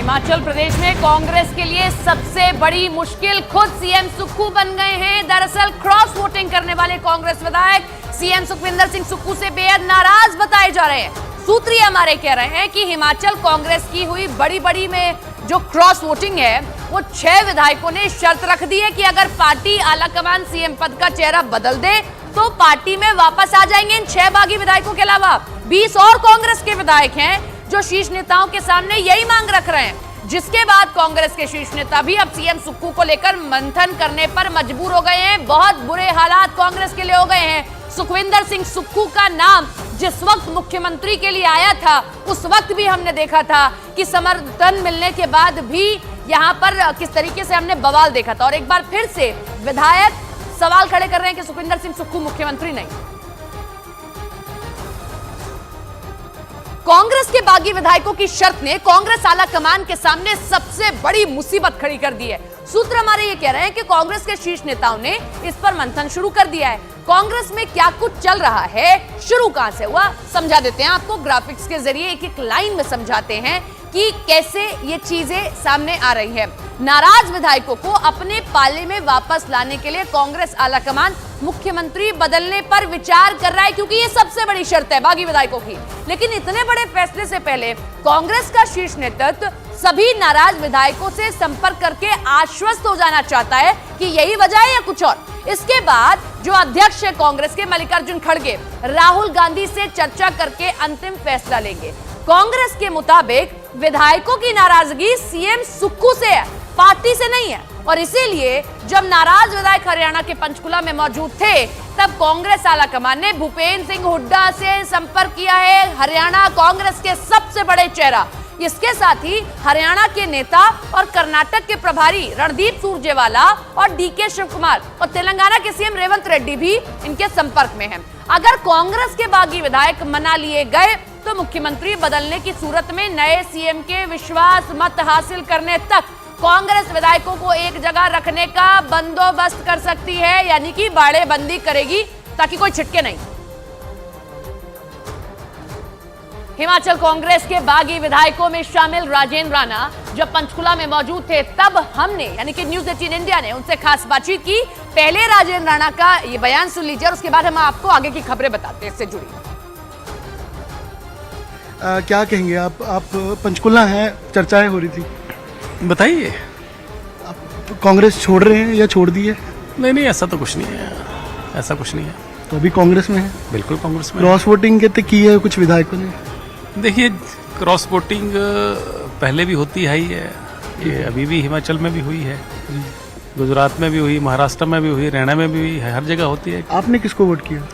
हिमाचल प्रदेश में कांग्रेस के लिए सबसे बड़ी मुश्किल खुद सीएम सुक्खू बन गए हैं। दरअसल क्रॉस वोटिंग करने वाले कांग्रेस विधायक सीएम सुखविंदर सिंह सुक्खू से बेहद नाराज बताए जा रहे हैं। सूत्री हमारे कह रहे हैं कि हिमाचल कांग्रेस की हुई बड़ी में जो क्रॉस वोटिंग है वो 6 विधायकों ने शर्त रख दी है कि अगर पार्टी आलाकमान सीएम पद का चेहरा बदल दे तो पार्टी में वापस आ जाएंगे। इन 6 बागी विधायकों के अलावा 20 और कांग्रेस के विधायक हैं जो शीर्ष नेताओं के सामने यही मांग रख रहे हैं, जिसके बाद कांग्रेस के शीर्ष नेता भी अब सीएम सुक्खू को लेकर मंथन करने पर मजबूर हो गए हैं। बहुत बुरे हालात कांग्रेस के लिए हो गए हैं। सुखविंदर सिंह सुक्खू का नाम जिस वक्त मुख्यमंत्री के लिए आया था उस वक्त भी हमने देखा था कि समर्थन मिलने के बाद भी यहाँ पर किस तरीके से हमने बवाल देखा था। और एक बार फिर से विधायक सवाल खड़े कर रहे हैं कि सुखविंदर सिंह सुक्खू मुख्यमंत्री नहीं। कांग्रेस के बागी विधायकों की शर्त ने कांग्रेस आला कमान के सामने सबसे बड़ी मुसीबत खड़ी कर दी है। सूत्र हमारे ये कह रहे हैं कि कांग्रेस के शीर्ष नेताओं ने इस पर मंथन शुरू कर दिया है। कांग्रेस में क्या कुछ चल रहा है, शुरू कहां से हुआ, समझा देते हैं आपको। ग्राफिक्स के जरिए एक लाइन में समझाते हैं कि कैसे ये चीजें सामने आ रही है। नाराज विधायकों को अपने पाले में वापस लाने के लिए कांग्रेस आलाकमान मुख्यमंत्री बदलने पर विचार कर रहा है, क्योंकि ये सबसे बड़ी शर्त है बागी विधायकों की। लेकिन इतने बड़े फैसले से पहले कांग्रेस का शीर्ष नेतृत्व सभी नाराज विधायकों से संपर्क करके आश्वस्त हो जाना चाहता है कि यही वजह है या कुछ और। इसके बाद जो अध्यक्ष है कांग्रेस के मल्लिकार्जुन खड़गे राहुल गांधी से चर्चा करके अंतिम फैसला लेंगे। कांग्रेस के मुताबिक विधायकों की नाराजगी सीएम सुक्खू से है, पार्टी से नहीं है। और इसीलिए जब नाराज विधायक हरियाणा के पंचकुला में मौजूद थे तब कांग्रेस आलाकमान ने भूपेंद्र सिंह हुड्डा से संपर्क किया है, हरियाणा कांग्रेस के सबसे बड़े चेहरा। इसके साथ ही हरियाणा के नेता और कर्नाटक के प्रभारी रणदीप सुरजेवाला और डीके शिव कुमार और तेलंगाना के सीएम रेवंत रेड्डी भी इनके संपर्क में हैं। अगर कांग्रेस के बागी विधायक मना लिए गए तो मुख्यमंत्री बदलने की सूरत में नए सीएम के विश्वास मत हासिल करने तक कांग्रेस विधायकों को एक जगह रखने का बंदोबस्त कर सकती है, यानी कि बाड़ेबंदी करेगी ताकि कोई छिटके नहीं। हिमाचल कांग्रेस के बागी विधायकों में शामिल राजेंद्र राणा जब पंचकुला में मौजूद थे तब हमने यानी कि न्यूज़ 18 इंडिया ने उनसे खास बातचीत की। पहले राजेंद्र राणा का ये बयान सुन लीजिए और उसके बाद हम आपको आगे की खबरें बताते हैं इससे जुड़ी। क्या कहेंगे आप पंचकुला हैं, चर्चाएं हो रही थी, बताइए। आप कांग्रेस छोड़ रहे हैं या छोड़ दी है? नहीं, ऐसा तो कुछ नहीं है, ऐसा कुछ नहीं है। तो अभी कांग्रेस में है? बिल्कुल कांग्रेस में। क्रॉस वोटिंग कहते की है कुछ विधायकों ने। देखिए, क्रॉस वोटिंग पहले भी होती है ही है, ये अभी भी हिमाचल में भी हुई है, गुजरात में भी हुई, महाराष्ट्र में भी हुई, हरियाणा में भी हुई है, हर जगह होती है। आपने किसको वोट किया?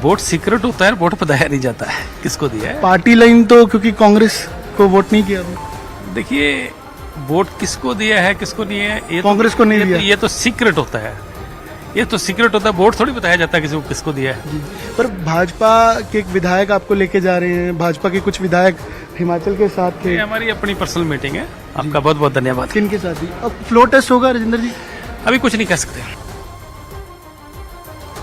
वोट सीक्रेट होता है, वोट बताया नहीं जाता है किसको दिया है। पार्टी लाइन तो, क्योंकि कांग्रेस को वोट नहीं किया। देखिए, वोट किसको दिया है किसको नहीं है, ये कांग्रेस को नहीं दिया। ये तो सीक्रेट होता है, ये तो सीक्रेट होता है, वोट थोड़ी बताया जाता है किसी को किसको दिया है। पर भाजपा के एक विधायक आपको लेके जा रहे हैं, भाजपा के कुछ विधायक हिमाचल के साथ थे। ये हमारी अपनी पर्सनल मीटिंग है, आपका बहुत बहुत धन्यवाद। किन के साथ ही? अब फ्लोर टेस्ट होगा राजेंद्र जी? अभी कुछ नहीं कह सकते।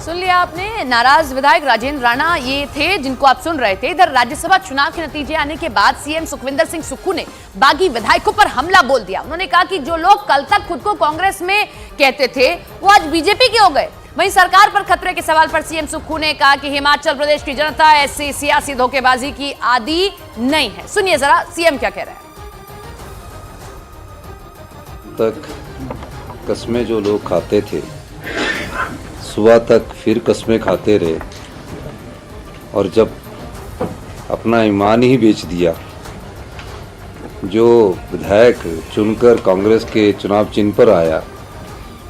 सुन लिया आपने, नाराज विधायक राजेंद्र राणा ये थे जिनको आप सुन रहे थे। इधर राज्यसभा चुनाव के नतीजे आने के बाद सीएम सुखविंदर सिंह सुक्खू ने बागी विधायकों पर हमला बोल दिया। उन्होंने कहा कि जो लोग कल तक खुद को कांग्रेस में कहते थे वो आज बीजेपी के हो गए। वहीं सरकार पर खतरे के सवाल पर सीएम सुक्खू ने कहा कि हिमाचल प्रदेश की जनता ऐसी सियासी धोखेबाजी की आदी नहीं है। सुनिए जरा सीएम क्या कह रहे हैं। तक कस्में जो लोग खाते थे, सुबह तक फिर कस्में खाते रहे, और जब अपना ईमान ही बेच दिया, जो विधायक चुनकर कांग्रेस के चुनाव चिन्ह पर आया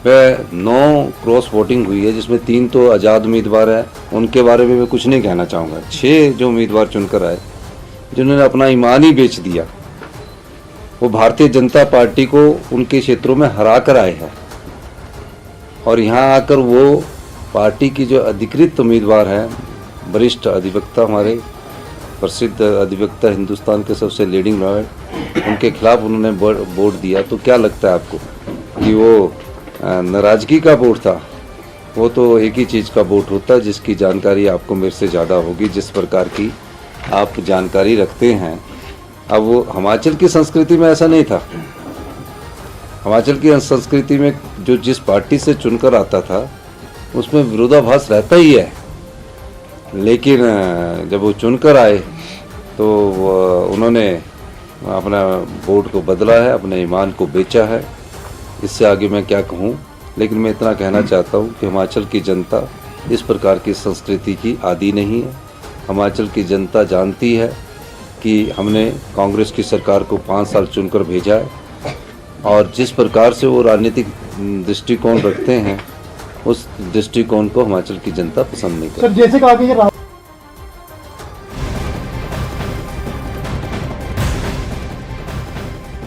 वह 9 क्रॉस वोटिंग हुई है, जिसमें 3 तो आज़ाद उम्मीदवार हैं, उनके बारे में मैं कुछ नहीं कहना चाहूँगा। 6 जो उम्मीदवार चुनकर आए जिन्होंने अपना ईमान ही बेच दिया, वो भारतीय जनता पार्टी को उनके क्षेत्रों में हरा कर आए हैं, और यहाँ आकर वो पार्टी की जो अधिकृत उम्मीदवार हैं, वरिष्ठ अधिवक्ता, हमारे प्रसिद्ध अधिवक्ता, हिंदुस्तान के सबसे लीडिंग लॉयर, उनके खिलाफ उन्होंने वोट दिया। तो क्या लगता है आपको कि वो नाराजगी का वोट था? वो तो एक ही चीज़ का वोट होता है जिसकी जानकारी आपको मेरे से ज़्यादा होगी। जिस प्रकार की आप जानकारी रखते हैं अब वो हिमाचल की संस्कृति में ऐसा नहीं था। हिमाचल की संस्कृति में जो जिस पार्टी से चुनकर आता था उसमें विरोधाभास रहता ही है, लेकिन जब वो चुनकर आए तो उन्होंने अपना वोट को बदला है, अपने ईमान को बेचा है। इससे आगे मैं क्या कहूँ, लेकिन मैं इतना कहना चाहता हूँ कि हिमाचल की जनता इस प्रकार की संस्कृति की आदी नहीं है। हिमाचल की जनता जानती है कि हमने कांग्रेस की सरकार को 5 साल चुनकर भेजा है और जिस प्रकार से वो राजनीतिक दृष्टिकोण रखते हैं उस दृष्टिकोण को हिमाचल की जनता पसंद नहीं करती। सर जैसे कहा कि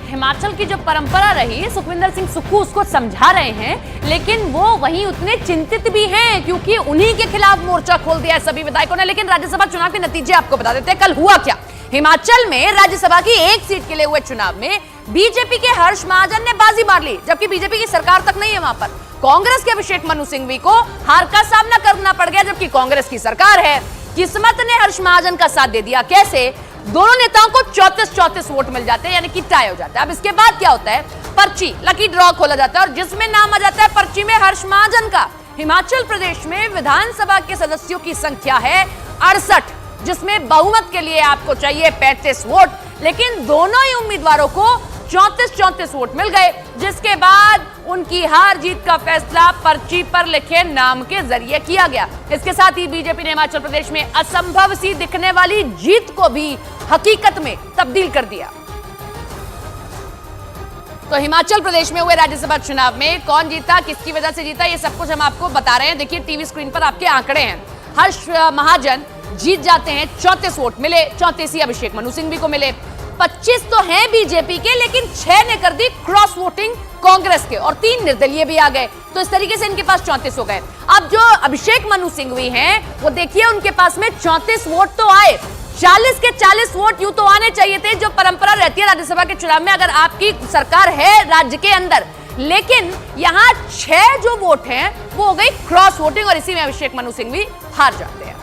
हिमाचल की जो परंपरा रही, सुखविंदर सिंह सुक्खू उसको समझा रहे हैं, लेकिन वो वहीं उतने चिंतित भी हैं क्योंकि उन्हीं के खिलाफ मोर्चा खोल दिया है सभी विधायकों ने। लेकिन राज्यसभा चुनाव के नतीजे आपको बता देते हैं, कल हुआ क्या। हिमाचल में राज्यसभा की 1 सीट के लिए हुए चुनाव में बीजेपी के हर्ष महाजन ने बाजी मार ली, जबकि बीजेपी की सरकार तक नहीं है वहां पर। कांग्रेस के अभिषेक मनु सिंघवी को हार का सामना करना पड़ गया, जबकि कांग्रेस की सरकार है। किस्मत ने हर्ष महाजन का साथ दे दिया। कैसे? दोनों नेताओं को 34-34 वोट मिल जाते हैं, यानी कि टाई हो जाता है। अब इसके बाद क्या होता है, पर्ची लकी ड्रॉ खोला जाता है और जिसमें नाम आ जाता है पर्ची में हर्ष महाजन का। हिमाचल प्रदेश में विधानसभा के सदस्यों की संख्या है 68, जिसमें बहुमत के लिए आपको चाहिए 35 वोट, लेकिन दोनों ही उम्मीदवारों को 34-34 वोट मिल गए, जिसके बाद उनकी हार जीत का फैसला पर्ची पर लिखे नाम के जरिए किया गया। इसके साथ ही बीजेपी ने हिमाचल प्रदेश में असंभव सी दिखने वाली जीत को भी हकीकत में तब्दील कर दिया। तो हिमाचल प्रदेश में हुए राज्यसभा चुनाव में कौन जीता, किसकी वजह से जीता, ये सब कुछ हम आपको बता रहे हैं। देखिए टीवी स्क्रीन पर आपके आंकड़े हैं। हर्ष महाजन जीत जाते हैं, 34 वोट मिले, 34 ही अभिषेक मनु सिंघवी को मिले। 25 तो हैं बीजेपी के, लेकिन 6 ने कर दी क्रॉस वोटिंग कांग्रेस के और 3 निर्दलीय भी आ गए। तो इस तरीके से इनके पास 34 हो गए। अब जो अभिषेक मनु सिंघवी हैं, वो देखिए उनके पास में 34 वोट तो आए, 40 के 40 वोट यूं तो आने चाहिए थे, जो परंपरा रहती है राज्यसभा के चुनाव में अगर आपकी सरकार है राज्य के अंदर। लेकिन यहां 6 जो वोट हैं वो हो गई क्रॉस वोटिंग और इसी में अभिषेक मनु सिंघवी हार जाते हैं।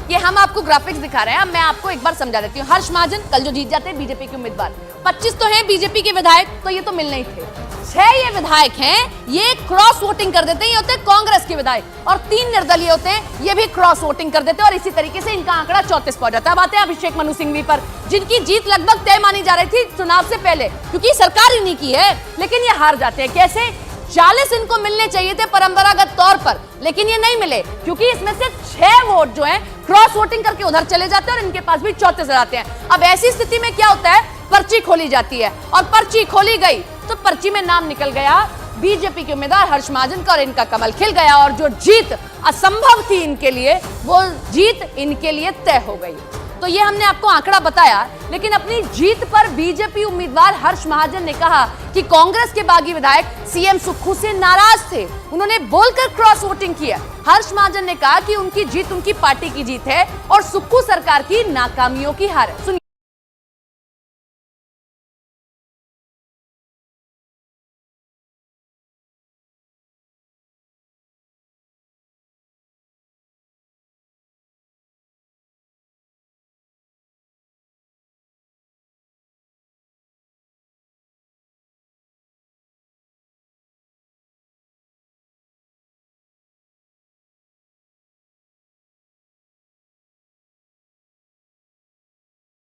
ये हम आपको ग्राफिक्स दिखा रहे हैं। अब मैं आपको एक बार समझा देती हूँ। हर्ष महाजन कल जो जीत जाते हैं बीजेपी के उम्मीदवार, 25 तो हैं बीजेपी के विधायक, तो ये तो मिलने ही थे। 6 ये विधायक हैं, ये क्रॉस वोटिंग कर देते हैं, ये होते हैं कांग्रेस के विधायक, और 3 निर्दलीय होते हैं, ये भी क्रॉस वोटिंग कर देते हैं और इसी तरीके से इनका आंकड़ा 34 पहुंच जाता है। अब आते हैं अभिषेक मनु सिंघवी पर, जिनकी जीत लगभग तय मानी जा रही थी चुनाव से पहले, क्योंकि सरकार इन्हीं की है, लेकिन ये हार जाते हैं। कैसे? 40 इनको मिलने चाहिए थे परंपरागत तौर पर, लेकिन ये नहीं मिले, क्योंकि इसमें से 6 वोट जो हैं क्रॉस वोटिंग करके उधर चले जाते हैं और इनके पास भी 34 आते हैं। अब ऐसी स्थिति में क्या होता है, पर्ची खोली जाती है और पर्ची खोली गई तो पर्ची में नाम निकल गया बीजेपी के उम्मीदवार हर्ष महाजन का और इनका कमल खिल गया और जो जीत असंभव थी इनके लिए, वो जीत इनके लिए तय हो गई। तो ये हमने आपको आंकड़ा बताया, लेकिन अपनी जीत पर बीजेपी उम्मीदवार हर्ष महाजन ने कहा कि कांग्रेस के बागी विधायक सीएम सुक्खू से नाराज थे, उन्होंने बोलकर क्रॉस वोटिंग किया। हर्ष महाजन ने कहा कि उनकी जीत उनकी पार्टी की जीत है और सुक्खू सरकार की नाकामियों की हार है।